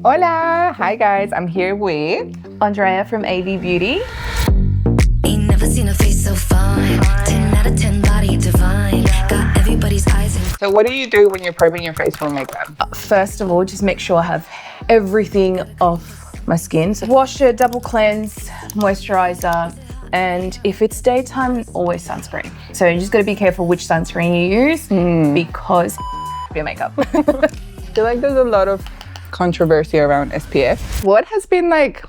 Hola! Hi guys, I'm here with Andrea from AV Beauty. Ain't never seen a face so fine. 10 out of 10 body divine. Got everybody's eyes and So what do you do when you're prepping your face for makeup? First of all, just make sure I have everything off my skin. So wash it, double cleanse, moisturizer, and if it's daytime, always sunscreen. So you just gotta be careful which sunscreen you use because your makeup. I feel like there's a lot of controversy around SPF. What has been like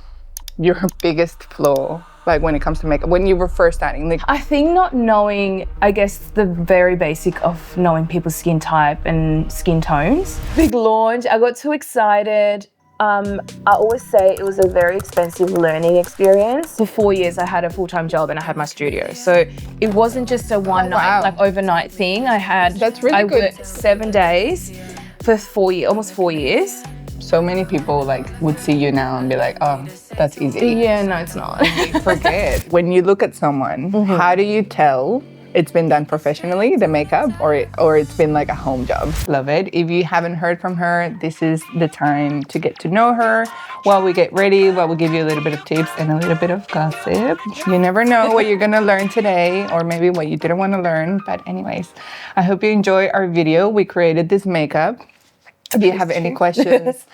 your biggest flaw, like when it comes to makeup, when you were first starting? Like, I think not knowing, I guess, the very basic of knowing people's skin type and skin tones. Big launch, I got too excited. I always say it was a very expensive learning experience. For 4 years, I had a full-time job and I had my studio. So it wasn't just a one night, like overnight thing. That's really I good. worked 7 days for almost 4 years. so many people like would see you now and be like, oh, that's easy. Yeah, no, it's not. They forget. When you look at someone, how do you tell it's been done professionally, the makeup, or it's been like a home job? Love it. If you haven't heard from her, this is the time to get to know her while we get ready, while we give you a little bit of tips and a little bit of gossip. You never know what you're gonna learn today, or maybe what you didn't want to learn. But anyways, I hope you enjoy our video. We created this makeup. If you have any questions,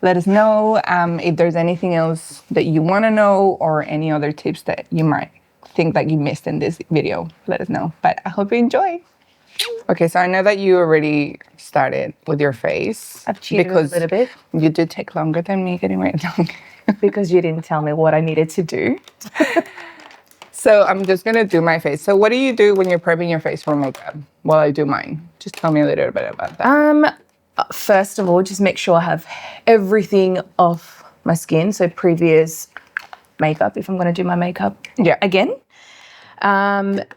let us know. If there's anything else that you want to know or any other tips that you might think that you missed in this video, let us know. But I hope you enjoy. Okay, so I know that you already started with your face. I've cheated a little bit. You did take longer than me getting ready. Because you didn't tell me what I needed to do. So I'm just gonna do my face. So what do you do when you're prepping your face for makeup? While I do mine, just tell me a little bit about that. First of all, just make sure I have everything off my skin. So previous makeup, if I'm going to do my makeup again.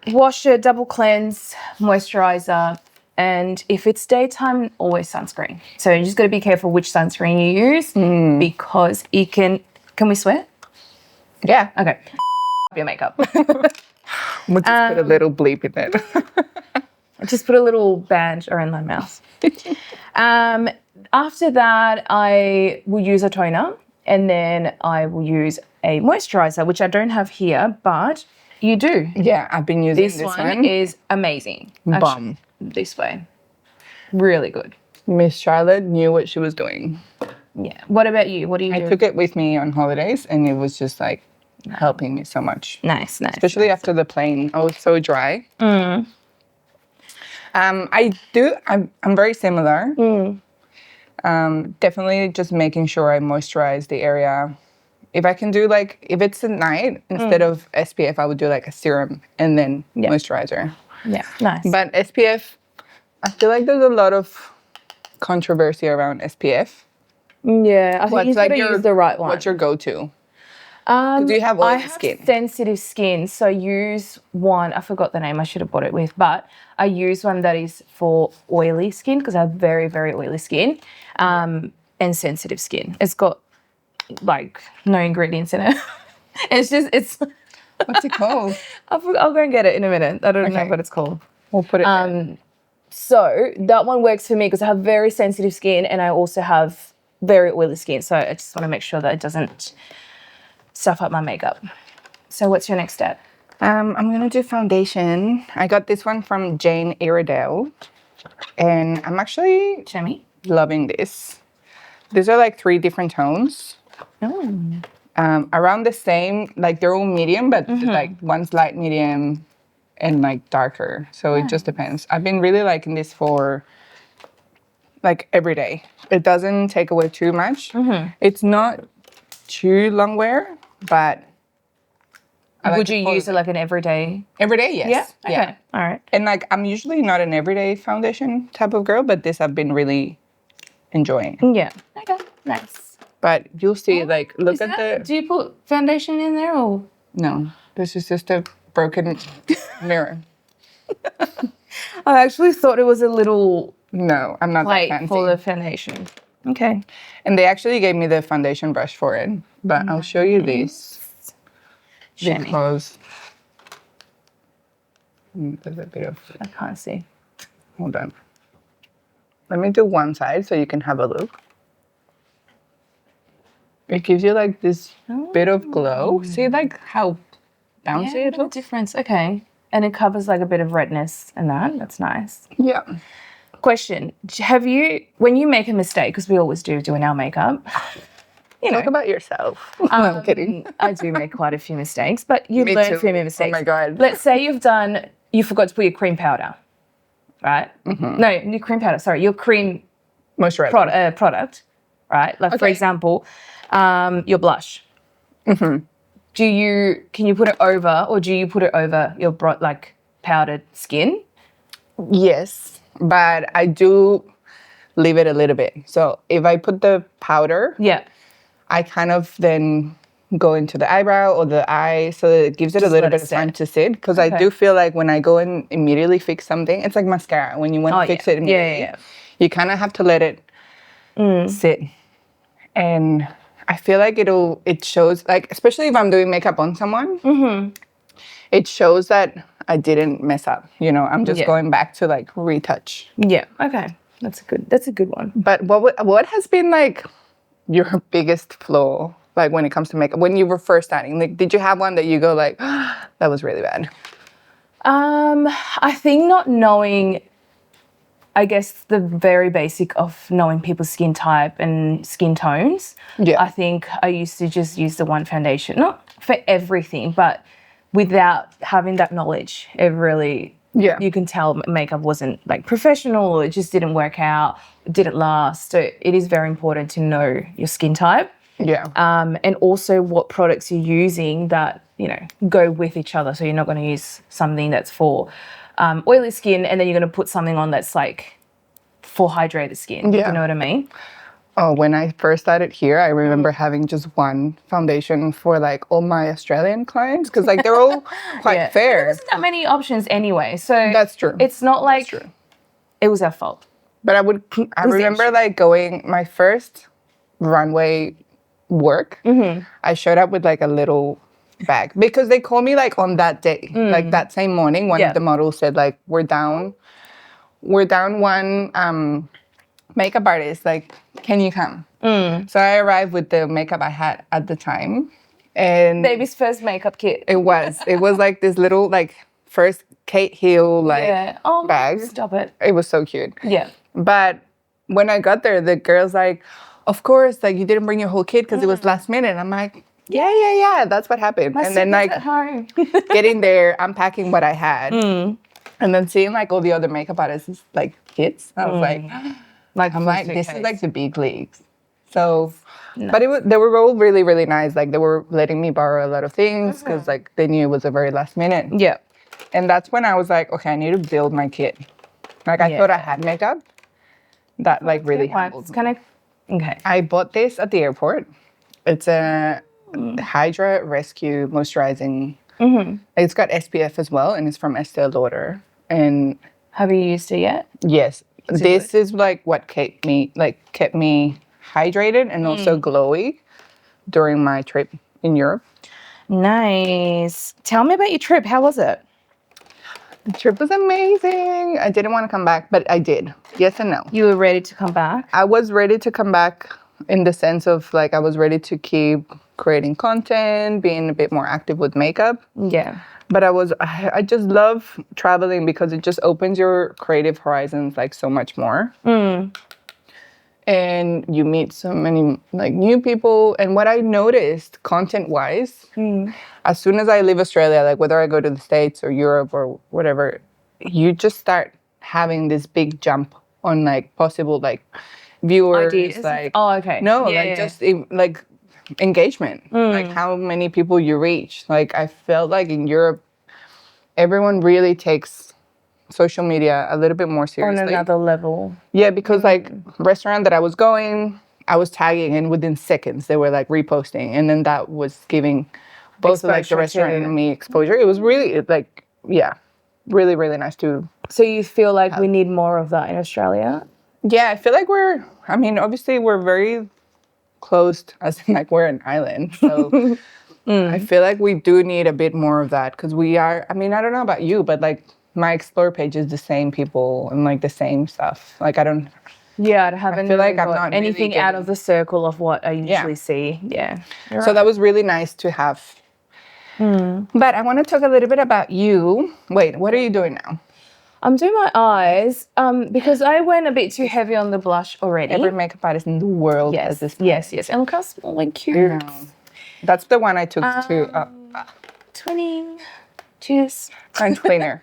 Wash it, double cleanse, moisturizer, and if it's daytime, always sunscreen. So you just got to be careful which sunscreen you use because it can we swear? Yeah. Okay. Your makeup. We'll just put a little bleep in it. Just put a little band around my mouth. After that, I will use a toner and then I will use a moisturizer, which I don't have here, but you do. Yeah, I've been using This one is amazing. Bomb. This way. Really good. Miss Charlotte knew what she was doing. Yeah. What about you? What do you do? I took it with me on holidays and it was just like helping me so much. Nice. Especially after the plane. I was so dry. I'm very similar. Definitely just making sure I moisturize the area. If I can do if it's at night, instead of SPF, I would do like a serum and then moisturizer. Yeah, nice. But SPF, I feel like there's a lot of controversy around SPF. Yeah, I think you gotta use the right one. What's your go-to? Do you have oily skin? I have sensitive skin, so I use one. I forgot the name. I should have bought it with, but I use one that is for oily skin because I have very, very oily skin and sensitive skin. It's got like no ingredients in it. It's What's it called? I'll go and get it in a minute. I don't know what it's called. We'll put it in. So that one works for me because I have very sensitive skin and I also have very oily skin. So I just want to make sure that it doesn't stuff up my makeup. So what's your next step? I'm gonna do foundation. I got this one from Jane Iredale, and I'm actually loving this. These are like 3 different tones. Around the same, like they're all medium, but like one's light medium and like darker. So it just depends. I've been really liking this for like every day. It doesn't take away too much. It's not too long wear, but would you use it like an everyday? Every day, yes. Yeah? Okay. Yeah. All right. And like I'm usually not an everyday foundation type of girl, but this I've been really enjoying. Yeah. Okay. Nice. But you'll see, like, look at the... Do you put foundation in there or? No, this is just a broken mirror. I actually thought it was a little No, I'm not that plate fancy. for the foundation. Okay. And they actually gave me the foundation brush for it. But I'll show you this. Because there's a bit of... I can't see. Hold on. Let me do one side so you can have a look. It gives you like this bit of glow. See like how bouncy Yeah, it no looks? difference. Okay. And it covers like a bit of redness and that. That's nice. Yeah. Question. Have you, when you make a mistake, because we always do doing our makeup, you know. Talk about yourself. No, I'm kidding. I do make quite a few mistakes, but you Me learn too. from your mistakes. Oh my God. Let's say you forgot to put your cream powder, right? No, your cream powder, sorry, your cream Moisturizer. product, right? Like, for Okay. example, your blush. Can you put it over, or do you put it over your powdered skin? Yes, but I do leave it a little bit. So if I put the powder, Yeah. I kind of then go into the eyebrow or the eye, so it gives it a Just little let it bit of time sit. to sit. Because I do feel like when I go and immediately fix something, it's like mascara. When you want to fix it immediately, you kind of have to let it sit. And I feel like it shows, like, especially if I'm doing makeup on someone, it shows that I didn't mess up. You know, I'm just going back to like retouch. Yeah. Okay. That's a good one. But what has been like your biggest flaw, like when it comes to makeup, when you were first starting? Like, did you have one that you go like, that was really bad? I think not knowing, I guess, the very basic of knowing people's skin type and skin tones. Yeah. I think I used to just use the one foundation, not for everything, but without having that knowledge, it really, you can tell makeup wasn't like professional, or it just didn't work out, it didn't last. So it is very important to know your skin type. Yeah. And also what products you're using that, you know, go with each other. So you're not going to use something that's for oily skin, and then you're going to put something on that's like for hydrated skin. Yeah. You know what I mean? Oh, when I first started here, I remember having just one foundation for like all my Australian clients, because like they're all quite fair. There wasn't that many options anyway. So That's true. It's not like it was our fault. But I remember like going my first runway work. I showed up with like a little bag because they called me like on that day, like that same morning. One of the models said like, we're down one makeup artist. Like, can you come? So I arrived with the makeup I had at the time, and Baby's first makeup kit. it was like this little like first Kate Hill like bag. Stop it. It was so cute. Yeah. But when I got there, the girl's like, of course, like you didn't bring your whole kit because it was last minute. I'm like, yeah, that's what happened. And then like at home. getting there, unpacking what I had, and then seeing like all the other makeup artists like kits, I was like, this is like the big leagues. So, but they were all really, really nice. Like they were letting me borrow a lot of things because like they knew it was a very last minute. Yeah. And that's when I was like, okay, I need to build my kit. Like I thought I had makeup. That like really humbled It's kind of okay. I bought this at the airport. It's a Hydra Rescue Moisturizing. It's got SPF as well, and it's from Estee Lauder. And Have you used it yet? yes, this is like what kept me hydrated and also glowy during my trip in Europe. Nice. Tell me about your trip. How was it? The trip was amazing. I didn't want to come back, but I did. Yes and no. You were ready to come back? I was ready to come back in the sense of like I was ready to keep creating content, being a bit more active with makeup. Yeah. But I just love traveling because it just opens your creative horizons like so much more. And you meet so many like new people. And what I noticed content-wise, as soon as I leave Australia, like whether I go to the States or Europe or whatever, you just start having this big jump on like possible like viewers. Ideas? Like okay. no, just like engagement, like how many people you reach. Like I felt like in Europe, everyone really takes social media a little bit more seriously. On another level. Yeah, because like restaurant that I was going, I was tagging and within seconds they were like reposting, and then that was giving both like the restaurant and me exposure. It was really like really, really nice too. So you feel like we need more of that in Australia? Yeah, I feel like obviously we're very closed, as in like we're an island. So I feel like we do need a bit more of that because we are, I mean, I don't know about you, but like my Explore page is the same people and like the same stuff. Like I don't Yeah, I haven't feel like really I'm got not really anything out getting- of the circle of what I usually see. Yeah. So that was really nice to have. But I want to talk a little bit about you. Wait, what are you doing now? I'm doing my eyes because I went a bit too heavy on the blush already. Every makeup artist in the world has this. Yes. And look how small and cute. That's the one I took to 20. Cheers. French cleaner.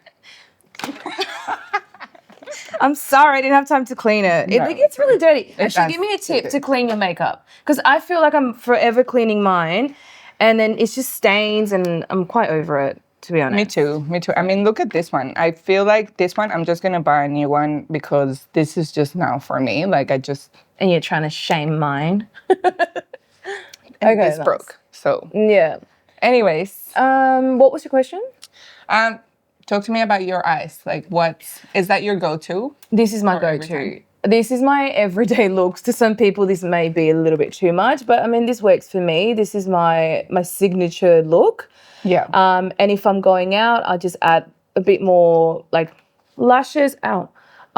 I'm sorry, I didn't have time to clean it. No. It gets really dirty. Actually, does. give me a tip to clean your makeup because I feel like I'm forever cleaning mine, and then it's just stains, and I'm quite over it, to be honest. Me too. I mean, look at this one. I feel like this one, I'm just going to buy a new one because this is just now for me. Like And you're trying to shame mine. and this broke. So Yeah. anyways, What was your question? talk to me about your eyes. Like is that your go-to? This is my every go-to. This is my everyday looks. To some people, this may be a little bit too much, but I mean, this works for me. This is my signature look. Yeah. And if I'm going out, I just add a bit more like lashes. I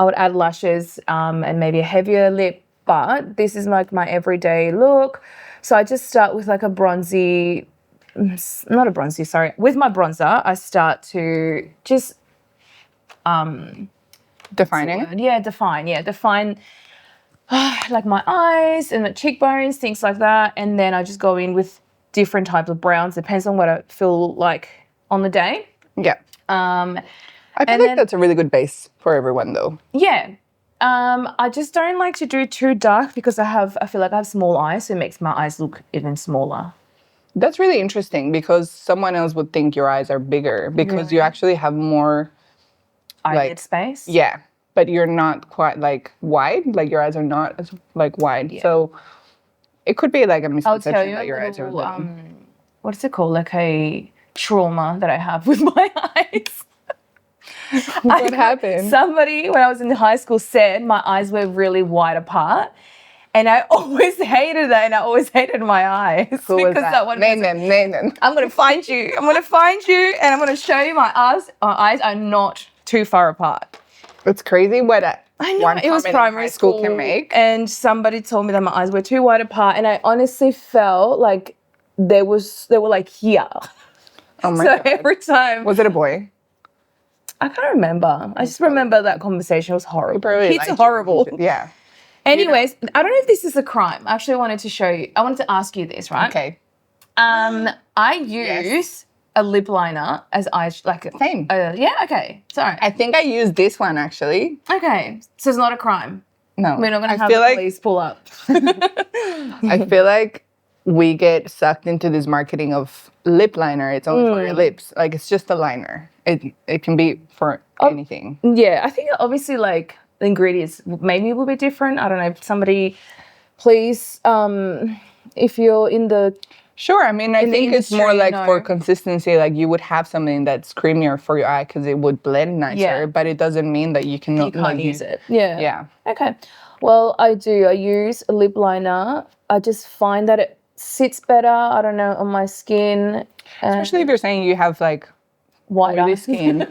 would add lashes and maybe a heavier lip. But this is like my everyday look. So I just start with like a bronzy, not a bronzy, sorry. With my bronzer, I start to just Defining it? define like my eyes and the cheekbones, things like that. And then I just go in with different types of browns. Depends on what I feel like on the day. Yeah. Um, I feel like that's a really good base for everyone though. yeah. I just don't like to do too dark because I feel like I have small eyes, so it makes my eyes look even smaller. That's really interesting because someone else would think your eyes are bigger because you actually have more Eyelid space. Yeah, but you're not quite like wide. Like your eyes are not as like wide. Yeah. So it could be like a I'll misconception tell you that your eyes are little. what is it called? Like a trauma that I have with my eyes. What happened? Somebody, when I was in high school, said my eyes were really wide apart. And I always hated that, and I always hated my eyes. Who was that? Name them. I'm going to find you. And I'm going to show you my eyes. My eyes are not too far apart. It's crazy what I know, one it was comment in primary high school school can make. And somebody told me that my eyes were too wide apart, and I honestly felt like they were like here. Oh my So God. every time. Was it a boy? I can't remember. I just remember that conversation was horrible. Kids are liked horrible. you. Yeah. Anyways, I don't know if this is a crime. I actually wanted to show you. I wanted to ask you this, right? Okay. I use a lip liner as Same. Yeah, okay. Sorry. I think I used this one actually. Okay. So it's not a crime. No. We're not going to have feel the like police pull up. I feel like we get sucked into this marketing of lip liner. It's only for your lips. Like it's just a liner. It can be for anything. Yeah, I think obviously like the ingredients maybe will be different. I don't know. Somebody, please, if you're in the Sure. I mean, I think it's more industry, like for consistency. Like you would have something that's creamier for your eye because it would blend nicer. Yeah. But it doesn't mean that you cannot use it. Yeah. Yeah. Okay. Well, I use a lip liner. I just find that it sits better. I don't know, on my skin. Especially if you're saying you have like White oily skin.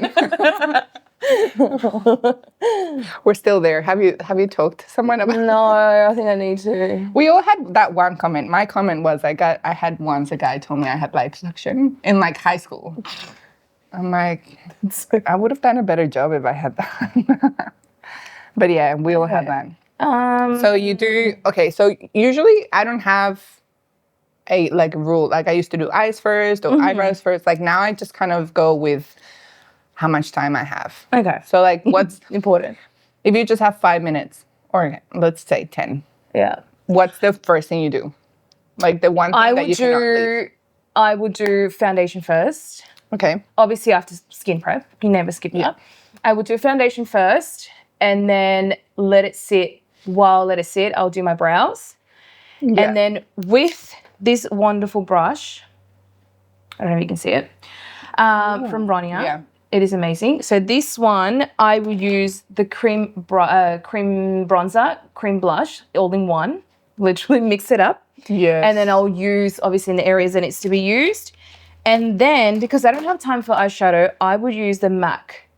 We're still there. Have you talked to someone about? No, I think I need to. We all had that one comment. My comment was I had once a guy told me I had liposuction in like high school. I'm like, I would have done a better job if I had that. But yeah, we all had that. So you do okay. So usually I don't have a rule. Like I used to do eyes first or eyebrows first. Like now I just kind of go with how much time I have. Okay. So like what's Important. if you just have 5 minutes or let's say 10, Yeah. what's the first thing you do? Like the one thing that you cannot leave. I would do foundation first. Okay. Obviously after skin prep. You never skip that. I would do foundation first and then let it sit. While let it sit, I'll do my brows. Yeah. And then with this wonderful brush, I don't know if you can see it, from Ronia. Yeah. It is amazing. So this one, I will use the cream bronzer, cream blush, all in one. Literally mix it up. Yes. And then I'll use, obviously, in the areas that needs to be used. And then, because I don't have time for eyeshadow, I would use the MAC,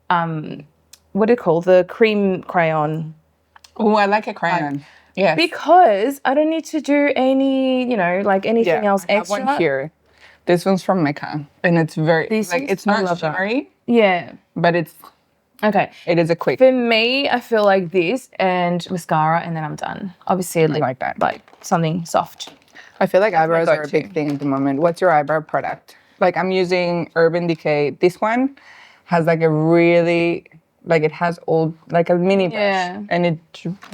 what do you call the cream crayon? Oh, I like a crayon. Yes. Because I don't need to do any, like anything else I have extra. one here. This one's from Mecca, and it's very it's not shimmery. Yeah. But it is a quick. For me, I feel like this and mascara, and then I'm done. Obviously, I like that. Like something soft. I feel like eyebrows are a big thing at the moment. What's your eyebrow product? Like I'm using Urban Decay. This one has like a really, like it has like a mini brush. And it,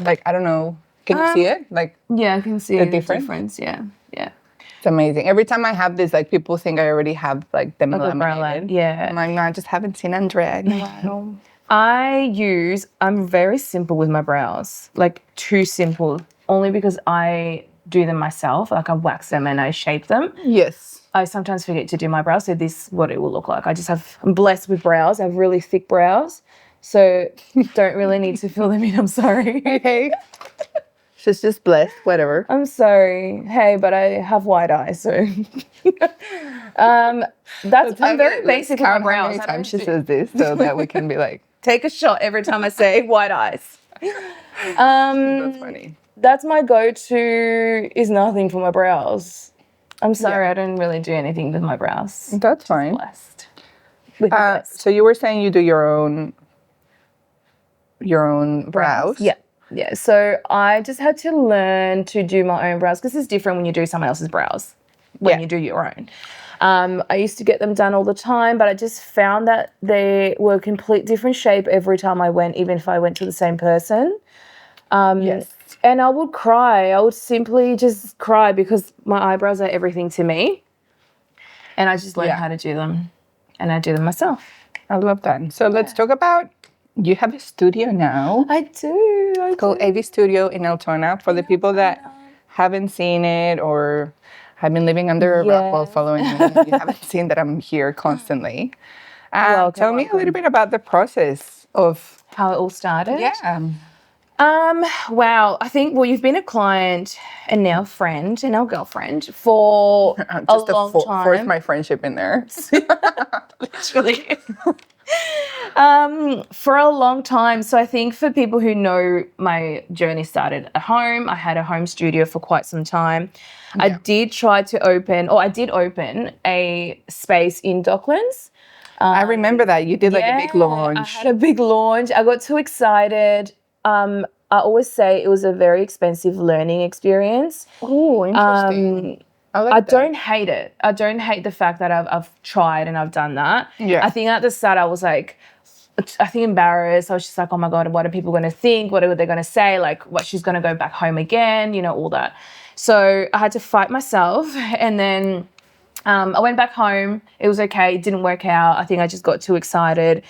like, I don't know. Can you see it? Like, yeah, I can see the difference. Yeah. It's amazing. Every time I have this, like people think I already have like them laminated. Yeah. I'm like, no, I just haven't seen Andrea in a while. I'm very simple with my brows, like too simple, only because I do them myself. Like I wax them and I shape them. Yes. I sometimes forget to do my brows, so this is what it will look like. I'm blessed with brows. I have really thick brows, so don't really need to fill them in. I'm sorry. Okay. She's just blessed, whatever. I'm sorry. Hey, but I have white eyes, so I'm very basic with my brows. How many times she says this so that we can be like, take a shot every time I say white eyes. that's funny. That's my go-to is nothing for my brows. I'm sorry, I don't really do anything with my brows. That's fine. Blessed. So you were saying you do your own brows? Yeah. So I just had to learn to do my own brows because it's different when you do someone else's brows when you do your own. I used to get them done all the time, but I just found that they were a complete different shape every time I went, even if I went to the same person. Yes. And I would cry. I would simply just cry because my eyebrows are everything to me. And I just learned how to do them. And I do them myself. I love that. So let's talk about, you have a studio now. I do. It's called AV Studio in Altona. For the people that haven't seen it or have been living under a rock while following me, you haven't seen that I'm here constantly. Tell me a little bit about the process of how it all started. Yeah. Wow. I think, you've been a client and now friend and now girlfriend for a long time. Force my friendship in there. Literally. For a long time. So I think for people who know, my journey started at home. I had a home studio for quite some time. Yeah. I did open a space in Docklands. I remember that. You did like a big launch. I had a big launch. I got too excited. I always say it was a very expensive learning experience. Oh, interesting. I don't hate it. I don't hate the fact that I've tried and I've done that. Yeah. I think at the start I was like, embarrassed. I was just like, oh my God, what are people going to think? What are they going to say? Like, what, she's going to go back home again, all that. So I had to fight myself. And then I went back home. It was okay. It didn't work out. I think I just got too excited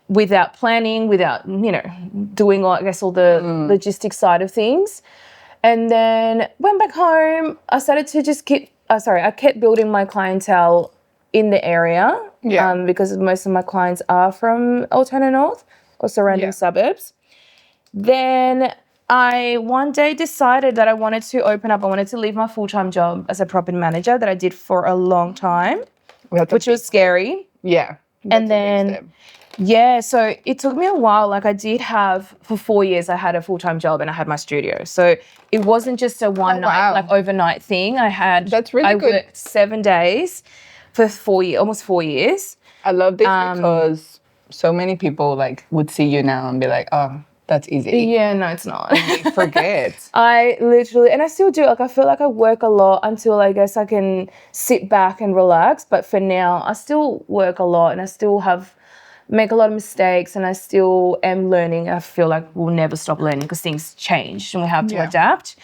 without planning, without, doing all the logistics side of things. And then went back home. I started to I kept building my clientele in the area because most of my clients are from Altona North or surrounding suburbs. Then I one day decided that I wanted to leave my full-time job as a property manager that I did for a long time, which was scary. Yeah. And then, so it took me a while. Like I did have, for 4 years, I had a full-time job and I had my studio. So it wasn't just a one night, like overnight thing. That's really good. I worked 7 days for almost 4 years. I love this because so many people would see you now and be like, oh, that's easy. Yeah, no, it's not. They forget. I literally, and I still do, I feel like I work a lot until I guess I can sit back and relax. But for now, I still work a lot and I still make a lot of mistakes and I still am learning. I feel like we'll never stop learning because things change and we have to adapt.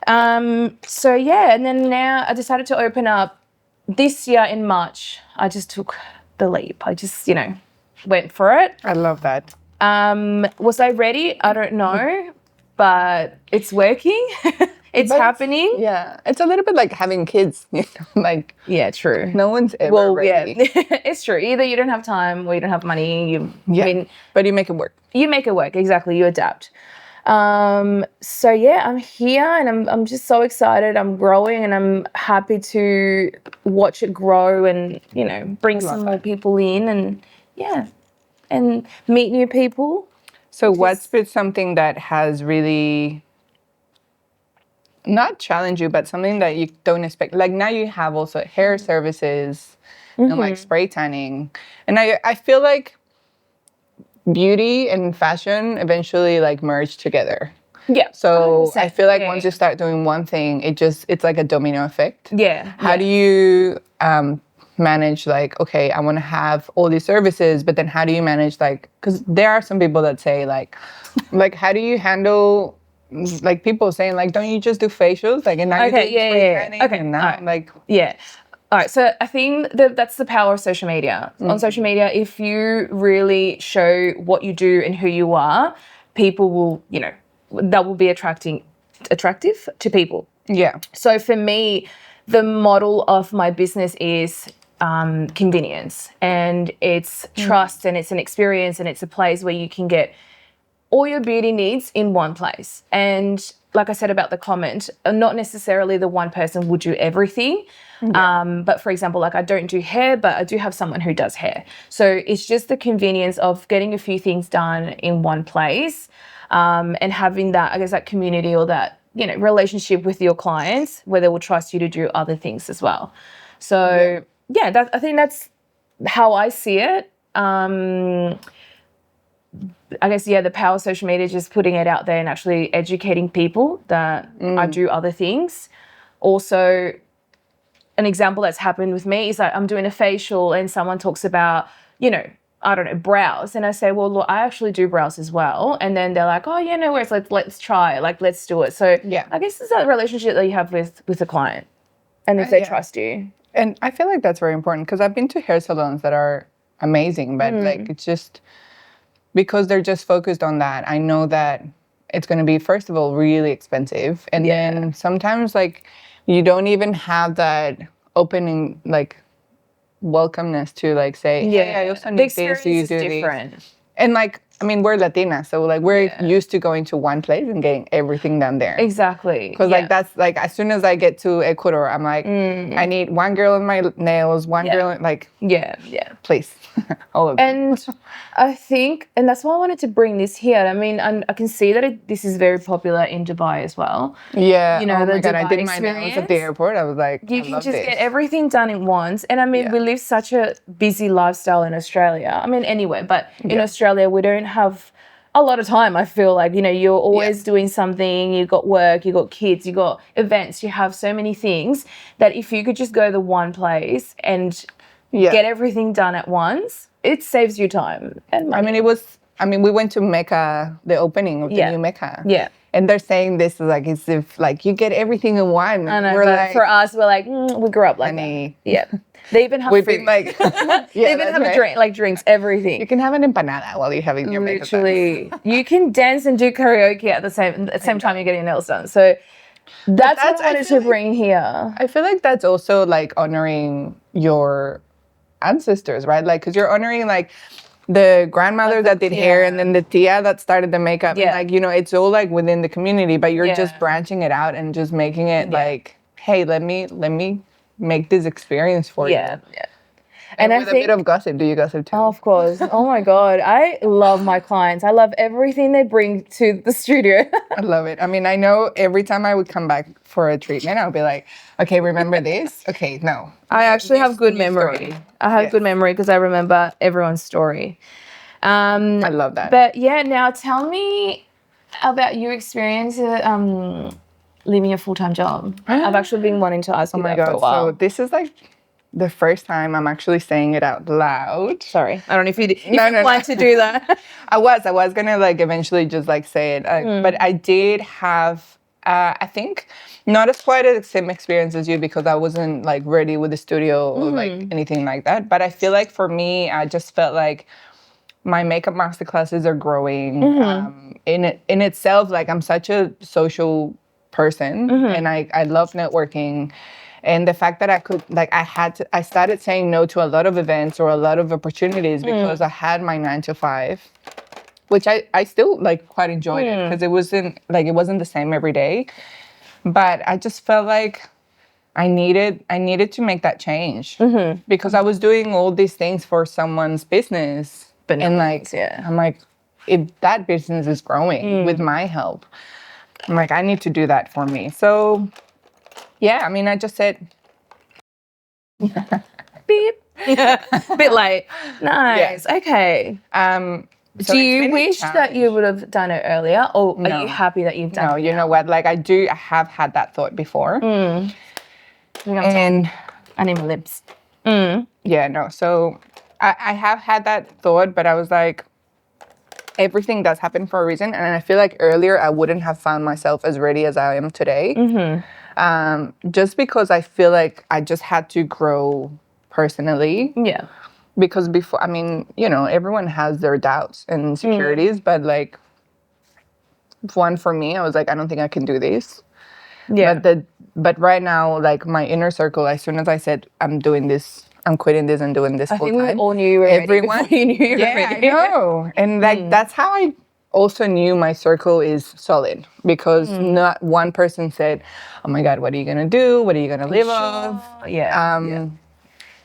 And then now I decided to open up this year in March. I just took the leap. I just, went for it. I love that. Was I ready? I don't know, but it's working. It's happening. It's a little bit like having kids, Yeah, true. No one's ever ready. Yeah, it's true. Either you don't have time or you don't have money. But you make it work. You make it work, exactly. You adapt. I'm here and I'm just so excited. I'm growing and I'm happy to watch it grow and, bring some more people in and meet new people. So what's been something that has really not challenged you, but something that you don't expect? Like now you have also hair services and like spray tanning. And I feel like beauty and fashion eventually like merge together. Yeah. So 100%. I feel like once you start doing one thing, it's like a domino effect. Yeah. How do you manage like, okay, I want to have all these services, but then how do you manage like, because there are some people that say like how do you handle like people saying like, don't you just do facials? Like, and now you're doing spray tanning, Okay. and now like, yeah. All right, so I think that's the power of social media. On social media, if you really show what you do and who you are, people will, that will be attractive to people. yeah. So for me, the model of my business is convenience, and it's trust, and it's an experience, and it's a place where you can get all your beauty needs in one place. And like I said about the comment, not necessarily the one person will do everything. But for example, like I don't do hair, but I do have someone who does hair. So it's just the convenience of getting a few things done in one place, and having that, I guess, that community or that, relationship with your clients where they will trust you to do other things as well. So I think that's how I see it. I guess, the power of social media is just putting it out there and actually educating people that I do other things. Also, an example that's happened with me is like I'm doing a facial and someone talks about, I don't know, brows. And I say, well, look, I actually do brows as well. And then they're like, oh, yeah, no worries. Let's try it. Like, let's do it. So I guess it's that relationship that you have with a client, and if they trust you. And I feel like that's very important because I've been to hair salons that are amazing, but like it's just because they're just focused on that. I know that it's going to be, first of all, really expensive. And then sometimes like you don't even have that opening, like welcomeness to like say, hey, I also need this, do you do this? And like, I mean, we're Latinas, so like we're used to going to one place and getting everything done there. Exactly. Because like that's like as soon as I get to Ecuador, I'm like, I need one girl in my nails, one girl in, like, please, all of them. And I think, and that's why I wanted to bring this here. I mean, I can see that this is very popular in Dubai as well. Yeah. Oh my God, I did my nails at the airport. I was like, you can just get everything done at once. And I mean, we live such a busy lifestyle in Australia. I mean, anywhere, but in Australia, we don't have a lot of time. I feel like, you're always doing something. You've got work, you've got kids, you've got events, you have so many things that if you could just go to one place and get everything done at once, it saves you time and money. We went to Mecca, the opening of the new Mecca. Yeah. And they're saying this like as if like you get everything in one. I know, but for us, we're like, we grew up like that. Yeah. They even have food. Been like, they even have a drink, like drinks, everything. You can have an empanada while you're having your makeup done. Literally. You can dance and do karaoke at the same time you're getting your nails done. So that's what I wanted to bring here. I feel like that's also like honoring your ancestors, right? Like, because you're honoring like the grandmother that did hair and then the tia that started the makeup. And like, it's all like within the community, but you're just branching it out and just making it like, hey, let me make this experience for you. Yeah. And with a bit of gossip. Do you gossip too? Oh, of course. Oh my God. I love my clients. I love everything they bring to the studio. I love it. I mean, I know every time I would come back for a treatment, I would be like, okay, remember this? Okay, no. I actually have good memory. I have good memory because I remember everyone's story. I love that. But now tell me about your experience leaving a full-time job. I've actually been wanting to ask you that for a while. So this is like the first time I'm actually saying it out loud. Sorry, I don't know if you plan to do that. I was gonna like eventually just like say it, but I did have I think not as quite the same experience as you because I wasn't like ready with the studio or like anything like that. But I feel like for me, I just felt like my makeup masterclasses are growing. In itself, like I'm such a social person and I love networking. And the fact that I could, like, I started saying no to a lot of events or a lot of opportunities because I had my 9 to 5, which I still like quite enjoyed it because it wasn't the same every day. But I just felt like I needed to make that change because I was doing all these things for someone's business. And like, I'm like, if that business is growing with my help, I'm like, I need to do that for me. So yeah, I mean, I just said, Beep. Bit late. Nice. Okay. so Do it's you been a wish that challenge. you would have done it earlier, or are No. you happy that you've done No, it you know what? Like I have had that thought before. And I need my lips. yeah, no. So I have had that thought, but I was like, everything does happen for a reason. And I feel like earlier I wouldn't have found myself as ready as I am today. Just because I feel like I just had to grow personally. Yeah. Because before, I mean, you know, everyone has their doubts and insecurities, but like, one for me, I was like, I don't think I can do this. Yeah. But right now, like my inner circle, as soon as I said I'm doing this, I'm quitting this and doing this I full think we time. all knew you were Everyone, ready before you knew you were yeah, ready. I know, and like that's how I also knew my circle is solid because not one person said, "Oh my God, what are you gonna do? What are you gonna live off?" Yeah.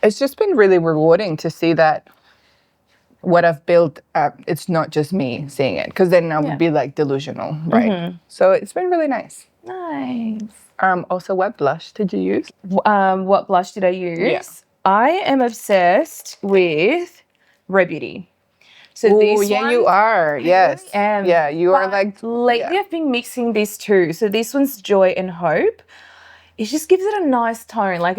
It's just been really rewarding to see that what I've built, it's not just me seeing it, because then I would be like delusional, right? So it's been really nice. Nice. Also, what blush did you use? What blush did I use? Yeah. I am obsessed with Red Beauty. So Oh, this yeah, one, you are. Yes. really am. Yeah, you are But like. lately yeah. I've been mixing these two. So this one's Joy and Hope. It just gives it a nice tone. Like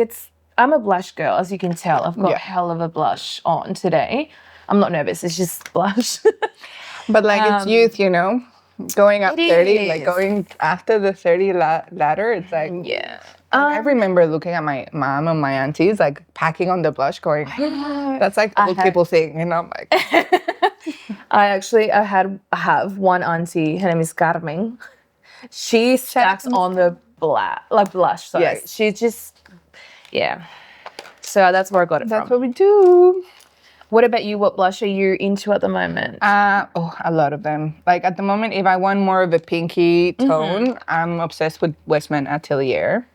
I'm a blush girl, as you can tell. I've got Yeah. hell of a blush on today. I'm not nervous. It's just blush. But like it's youth, you know, going up It 30, like is. going after the 30 ladder. It's like. Yeah. I remember looking at my mom and my aunties like packing on the blush, going, "That's like old people thing," and I'm like, I have one auntie. Her name is Carmen. She stacks on the blush. Sorry, Yes. she just So that's where I got it "That's from. what we do." What about you? What blush are you into at the moment? A lot of them. Like at the moment, if I want more of a pinky tone, I'm obsessed with Westman Atelier,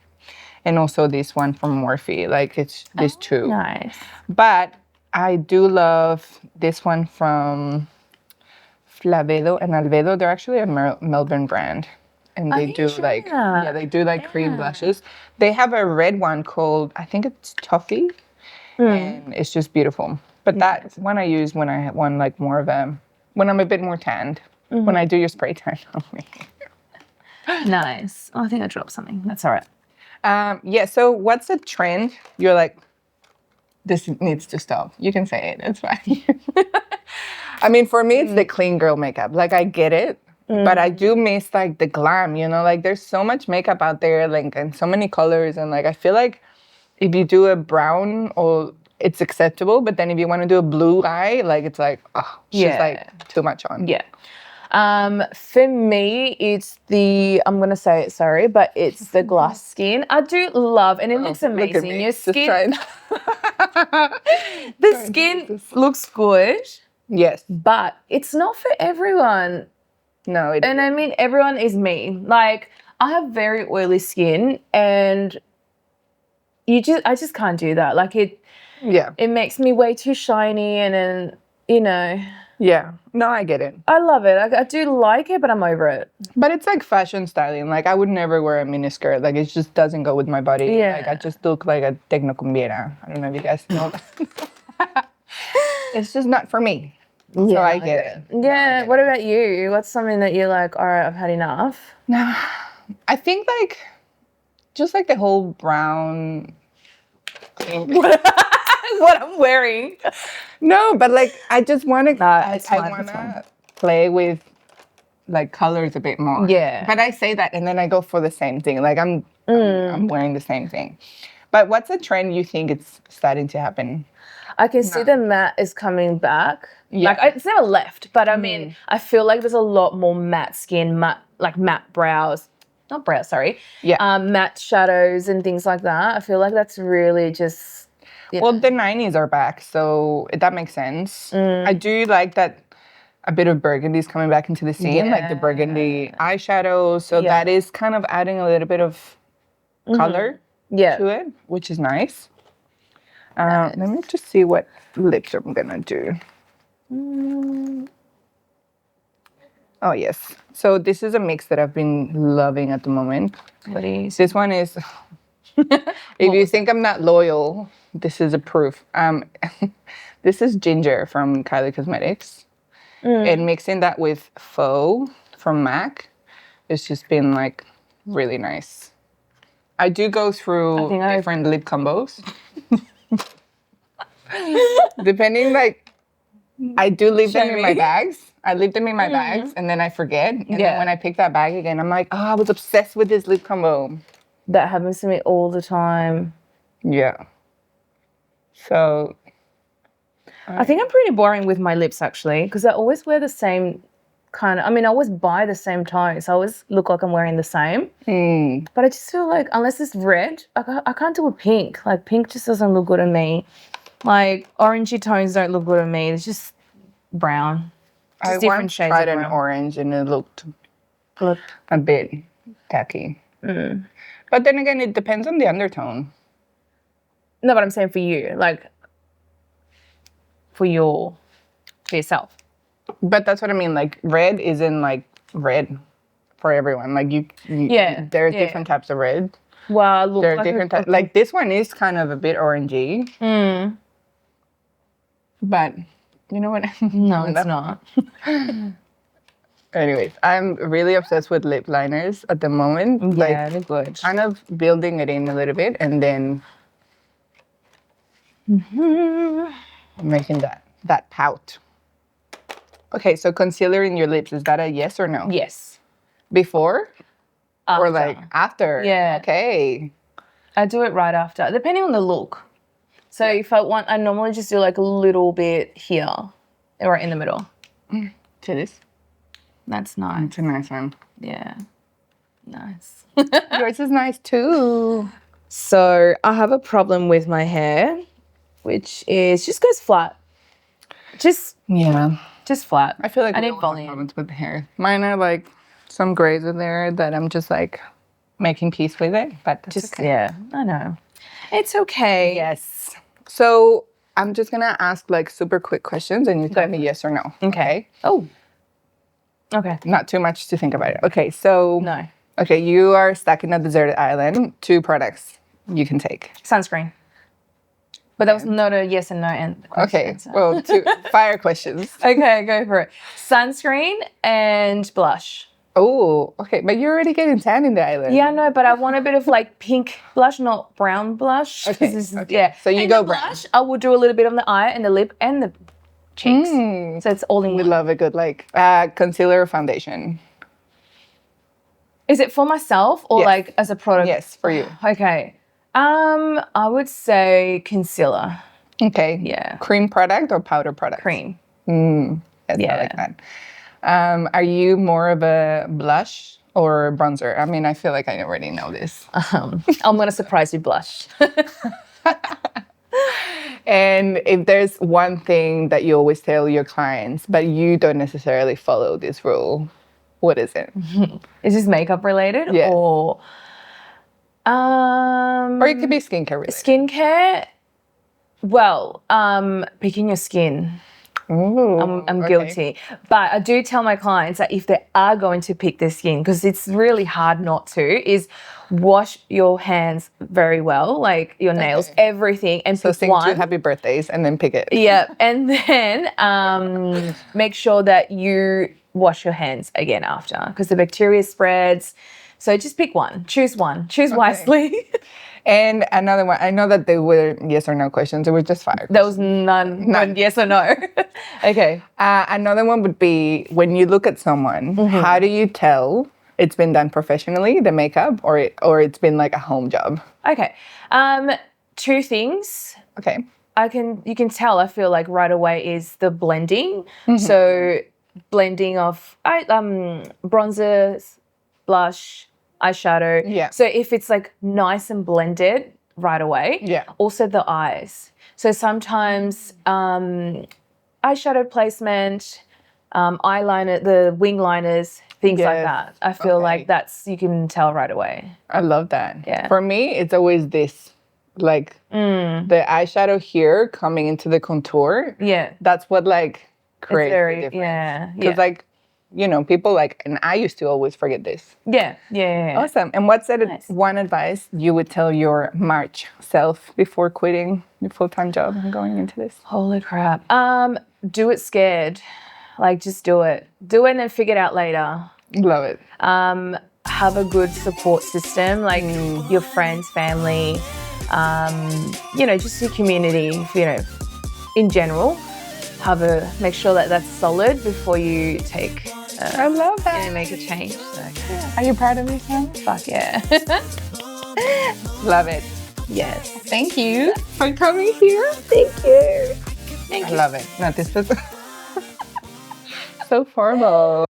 and also this one from Morphe. Like it's these two. Nice. But I do love this one from Flavedo and Alvedo. They're actually a Melbourne brand. And they do like, they do like cream blushes. They have a red one called, I think it's Toffee. And it's just beautiful. But that one I use when I want like more of when I'm a bit more tanned. When I do your spray tan on me. Nice. Oh, I think I dropped something. That's all right. Yeah, so what's a trend you're like, this needs to stop? You can say it, it's fine. I mean, for me, it's the clean girl makeup. Like, I get it, but I do miss, like, the glam, you know? Like, there's so much makeup out there, like, and so many colors, and, like, I feel like if you do a brown, or it's acceptable, but then if you want to do a blue eye, like, it's like, oh, it's just, like, too much on. Yeah. For me, it's I'm going to say it, sorry, but it's the glass skin. I do love, and it looks amazing. Look at me. Your Just skin, trying. the skin looks good, Yes. but it's not for everyone. No, it And I mean, everyone is me. Like, I have very oily skin, and I just can't do that. Like, it makes me way too shiny, and then, you know. Yeah. No, I get it. I love it. I do like it, but I'm over it. But it's like fashion styling. Like, I would never wear a miniskirt. Like, it just doesn't go with my body. Yeah. Like, I just look like a tecnocumbiera. I don't know if you guys know that. It's just not for me. So I get it. Yeah. What about you? What's something that you're like, all right, I've had enough? No, I think like, just like the whole brown thing. What I'm wearing. No, but like, I just want to, I fine, want it's fine. to play with like colors a bit more. Yeah. But I say that and then I go for the same thing. Like I'm wearing the same thing. But what's a trend you think it's starting to happen? I can see the matte is coming back. Yeah. Like, it's never left, but I mean, I feel like there's a lot more matte skin, matte brows. Not brows, sorry. Yeah. Matte shadows and things like that. I feel like that's really just... Well, the 90s are back, so that makes sense. I do like that a bit of burgundy is coming back into the scene, like the burgundy eyeshadows. So that is kind of adding a little bit of color to it, which is nice. Let me just see what lips I'm gonna do. Oh, yes. So this is a mix that I've been loving at the moment. What is This one is, if you think I'm not loyal, this is a proof. This is ginger from Kylie Cosmetics. And mixing that with faux from MAC, it's just been like really nice. I do go through different lip combos. Depending, like, I do leave them in my bags. I leave them in my bags and then I forget. And then when I pick that bag again, I'm like, oh, I was obsessed with this lip combo. That happens to me all the time. Yeah. So I think I'm pretty boring with my lips actually, because I always wear the same kind of, I mean, I always buy the same tones. I always look like I'm wearing the same. But I just feel like unless it's red, I can't do a pink. Like pink just doesn't look good on me. Like orangey tones don't look good on me. It's just brown. Just I once tried an orange and it looked a bit tacky. But then again, it depends on the undertone. No, but I'm saying for you, like for yourself. But that's what I mean. Like red isn't like red for everyone. Like there are different types of red. Well, look, there are different types. Like this one is kind of a bit orangey. But you know what? No, it's not. Anyways, I'm really obsessed with lip liners at the moment. Yeah, they're good. Kind of building it in a little bit and then making that pout. Okay, so concealer in your lips, is that a yes or no? Yes. Before? After. Or like after? Yeah. Okay. I do it right after, depending on the look. So if I want, I normally just do like a little bit here or in the middle. To this? That's nice. It's a nice one. Yeah. Nice. Yours is nice too. So I have a problem with my hair, which is just goes flat. Just flat. I feel like I we need all have volume. problems with the hair. Mine are like some grays in there that I'm just like making peace with it. But that's Just okay. yeah, I know. It's okay. Yes. So I'm just gonna ask like super quick questions and you tell me yes or no. Okay. Oh. Okay. Not too much to think about it. Okay, so No. Okay, you are stuck in a deserted island. 2 products you can take. Sunscreen. But that was not a yes and no Okay, answer. well, 2 fire questions. Okay, go for it. Sunscreen and blush. Oh, okay, but you're already getting tan in the island. Yeah, no, but I want a bit of like pink blush, not brown blush. Okay, Yeah. So you and go the brown. blush, I will do a little bit on the eye and the lip and the cheeks. So it's all in We one. love a good like concealer or foundation. Is it for myself or Yes. like as a product? Yes, for you. Okay. I would say concealer. Okay. Yeah. Cream product or powder product? Cream. Yes, I like that. Are you more of a blush or bronzer? I mean, I feel like I already know this. I'm going to surprise you, blush. And if there's one thing that you always tell your clients, but you don't necessarily follow this rule, what is it? Is this makeup related? Yes. Or it could be skincare related. skincare? Well, picking your skin. Ooh, I'm okay. guilty. But I do tell my clients that if they are going to pick their skin, because it's really hard not to, is wash your hands very well, like your nails, everything, and So pick sing one. 2 happy birthdays and then pick it. Yeah, and then make sure that you wash your hands again after, because the bacteria spreads. So just pick one. Choose wisely. And another one, I know that they were yes or no questions. It was just 5. There was none yes or no. Okay. Another one would be when you look at someone, how do you tell it's been done professionally, the makeup, or it's been like a home job? Okay. 2 things. Okay. You can tell, I feel like right away, is the blending. So blending of bronzers, blush, eyeshadow. Yeah. So if it's like nice and blended right away. Yeah. Also the eyes. So sometimes eyeshadow placement, eyeliner, the wing liners, things like Yes. that. I feel like you can tell right away. I love that. Yeah. For me, it's always this, like the eyeshadow here coming into the contour. Yeah. That's what like creates the very, difference. yeah. Because like you know, people like, and I used to always forget this. Yeah. Awesome. And what's that Nice. one advice you would tell your March self before quitting your full-time job and going into this? Holy crap. Do it scared. Like, just do it. Do it and then figure it out later. Love it. Have a good support system, like your friends, family, you know, just your community, you know, in general. Make sure that that's solid before you take. I love that. And make a change. So, Are you proud of yourself? fuck yeah. Love it. Yes. Thank you for coming here. Thank you. I love it. No, this was so formal.